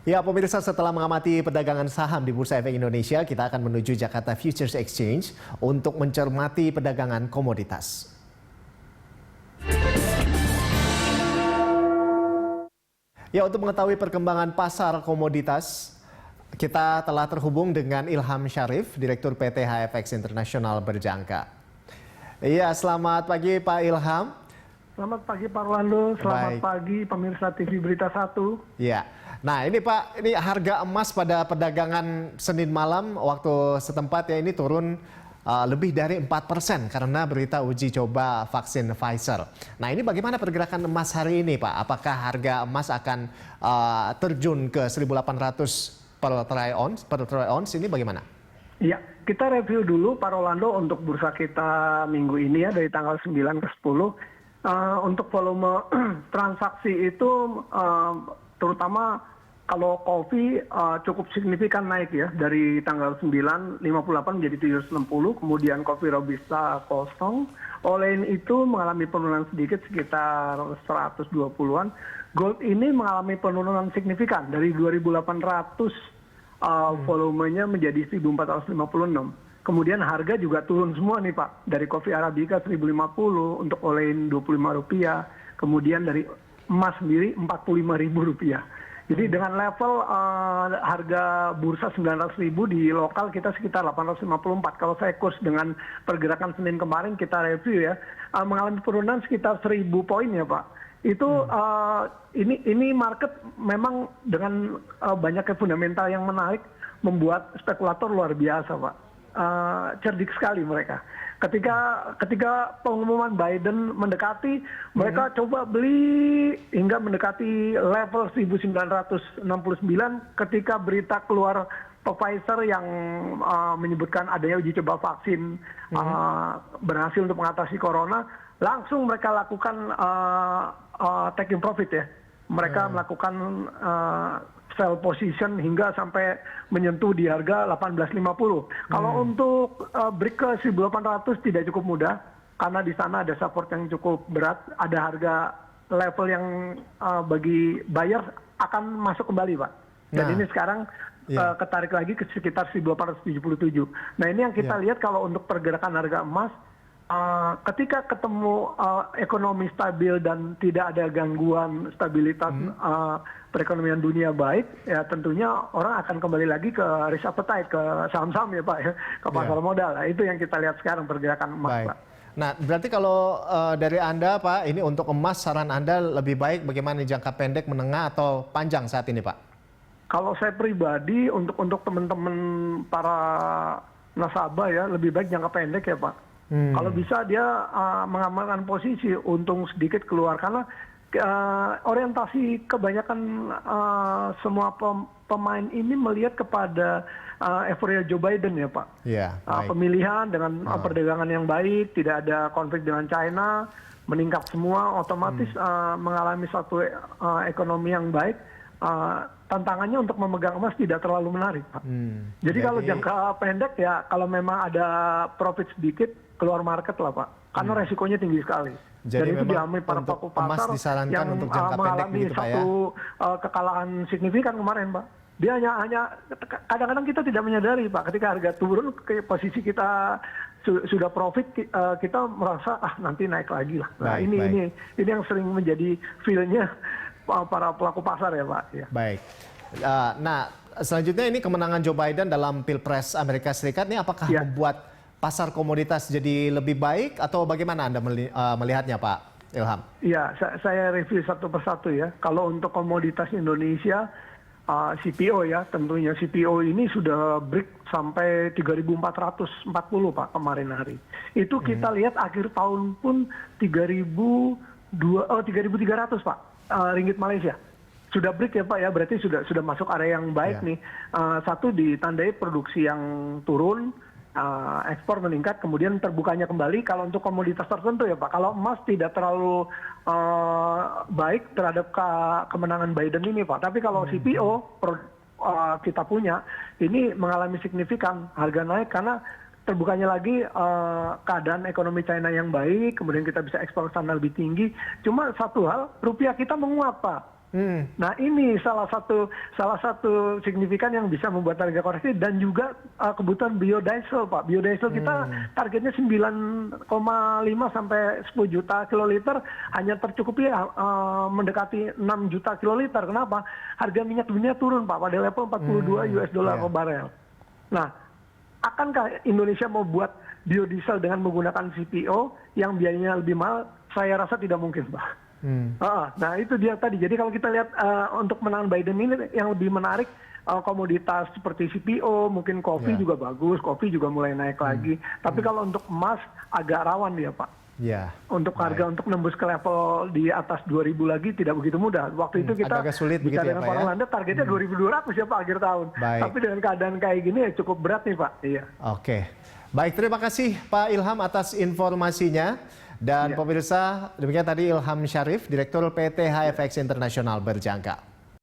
Ya, pemirsa, setelah mengamati perdagangan saham di Bursa Efek Indonesia, kita akan menuju Jakarta Futures Exchange untuk mencermati perdagangan komoditas. Ya, untuk mengetahui perkembangan pasar komoditas, kita telah terhubung dengan Ilham Syarif, Direktur PT HFX International Berjangka. Iya, selamat pagi Pak Ilham. Selamat pagi Pak Orlando, selamat pagi pemirsa TV Berita 1. Iya. Nah ini Pak, ini harga emas pada perdagangan Senin malam waktu setempat ya ini turun lebih dari 4% karena berita uji coba vaksin Pfizer. Nah ini bagaimana pergerakan emas hari ini Pak? Apakah harga emas akan terjun ke 1.800 per troy ounce ini bagaimana? Iya, kita review dulu Pak Orlando untuk bursa kita minggu ini ya dari tanggal 9 ke 10. Untuk volume transaksi itu terutama kalau kopi cukup signifikan naik ya dari tanggal 9 58 menjadi 760, kemudian kopi robusta kosong, olein itu mengalami penurunan sedikit sekitar 120-an. Gold ini mengalami penurunan signifikan dari 2.800 volumenya menjadi 1.456. Kemudian harga juga turun semua nih Pak, dari kopi Arabica 1.050, untuk olein Rp25, kemudian dari emas sendiri Rp45.000. Jadi dengan level harga bursa 900.000 di lokal kita sekitar 854. Kalau saya kurs dengan pergerakan Senin kemarin kita review ya, mengalami penurunan sekitar 1.000 poin ya Pak. Itu ini market memang dengan banyaknya fundamental yang menarik membuat spekulator luar biasa Pak. Cerdik sekali mereka. Ketika pengumuman Biden mendekati, mereka coba beli hingga mendekati level 1969 ketika berita keluar Pfizer yang menyebutkan adanya uji coba vaksin berhasil untuk mengatasi corona, langsung mereka lakukan taking profit ya. Mereka melakukan sell position hingga sampai menyentuh di harga 1850. Kalau untuk break ke 1800 tidak cukup mudah karena di sana ada support yang cukup berat, ada harga level yang bagi buyer akan masuk kembali Pak. Dan ini sekarang ketarik lagi ke sekitar 1877. Nah ini yang kita lihat kalau untuk pergerakan harga emas, ketika ketemu ekonomi stabil dan tidak ada gangguan stabilitas perekonomian dunia baik, ya tentunya orang akan kembali lagi ke risk appetite, ke saham-saham ya Pak, ya, ke pasar modal. Nah, itu yang kita lihat sekarang pergerakan emas Pak. Nah berarti kalau dari Anda Pak, ini untuk emas saran Anda lebih baik bagaimana jangka pendek, menengah atau panjang saat ini Pak? Kalau saya pribadi untuk teman-teman para nasabah ya lebih baik jangka pendek ya Pak. Kalau bisa dia mengamankan posisi, untung sedikit keluar karena orientasi kebanyakan semua pemain ini melihat kepada euforia Joe Biden ya Pak. Pemilihan dengan perdagangan yang baik, tidak ada konflik dengan China, meningkat semua, otomatis mengalami satu ekonomi yang baik. Tantangannya untuk memegang emas tidak terlalu menarik Pak. Jadi kalau jangka pendek ya kalau memang ada profit sedikit, keluar market lah Pak, karena resikonya tinggi sekali. Jadi dan itu diambil para pelaku pasar yang untuk jangka mengalami pendek, satu kekalahan signifikan kemarin Pak. Dia hanya kadang-kadang kita tidak menyadari Pak, ketika harga turun ke posisi kita sudah profit, kita merasa nanti naik lagi lah. Nah ini yang sering menjadi feel-nya para pelaku pasar ya Pak. Ya. Baik. Nah selanjutnya ini kemenangan Joe Biden dalam Pilpres Amerika Serikat ini apakah membuat pasar komoditas jadi lebih baik atau bagaimana Anda melihatnya Pak Ilham? Iya, saya review satu persatu ya. Kalau untuk komoditas Indonesia, CPO ya, tentunya CPO ini sudah break sampai 3.440 Pak kemarin hari. Itu kita lihat akhir tahun pun 3.300 Pak ringgit Malaysia. Sudah break ya Pak ya, berarti sudah masuk area yang baik nih. Satu ditandai produksi yang turun, ekspor meningkat, kemudian terbukanya kembali. Kalau untuk komoditas tertentu ya Pak, kalau emas tidak terlalu baik terhadap kemenangan Biden ini Pak. Tapi kalau CPO kita punya, ini mengalami signifikan harga naik karena terbukanya lagi keadaan ekonomi China yang baik, kemudian kita bisa ekspor ke sana lebih tinggi. Cuma satu hal, rupiah kita menguat Pak. Nah ini salah satu signifikan yang bisa membuat harga koreksi, dan juga kebutuhan biodiesel, Pak. Biodiesel kita targetnya 9,5 sampai 10 juta kiloliter, hanya tercukupi mendekati 6 juta kiloliter. Kenapa? Harga minyak dunia turun, Pak, pada level 42 US dollar per barel. Nah, akankah Indonesia mau buat biodiesel dengan menggunakan CPO yang biayanya lebih mahal? Saya rasa tidak mungkin, Pak. Nah itu dia tadi. Jadi kalau kita lihat untuk menangan Biden ini yang lebih menarik komoditas seperti CPO, mungkin kopi juga bagus, kopi juga mulai naik lagi. Tapi kalau untuk emas agak rawan dia, Pak. Untuk harga untuk nembus ke level di atas 2.000 lagi tidak begitu mudah. Waktu itu kita bicara dengan Pak Rolando targetnya 2.200 ya Pak akhir tahun. Tapi dengan keadaan kayak gini ya cukup berat nih Pak. Iya. Oke. Baik, terima kasih Pak Ilham atas informasinya. Dan pemirsa, demikian tadi Ilham Syarif, Direktur PT HFX Internasional Berjangka.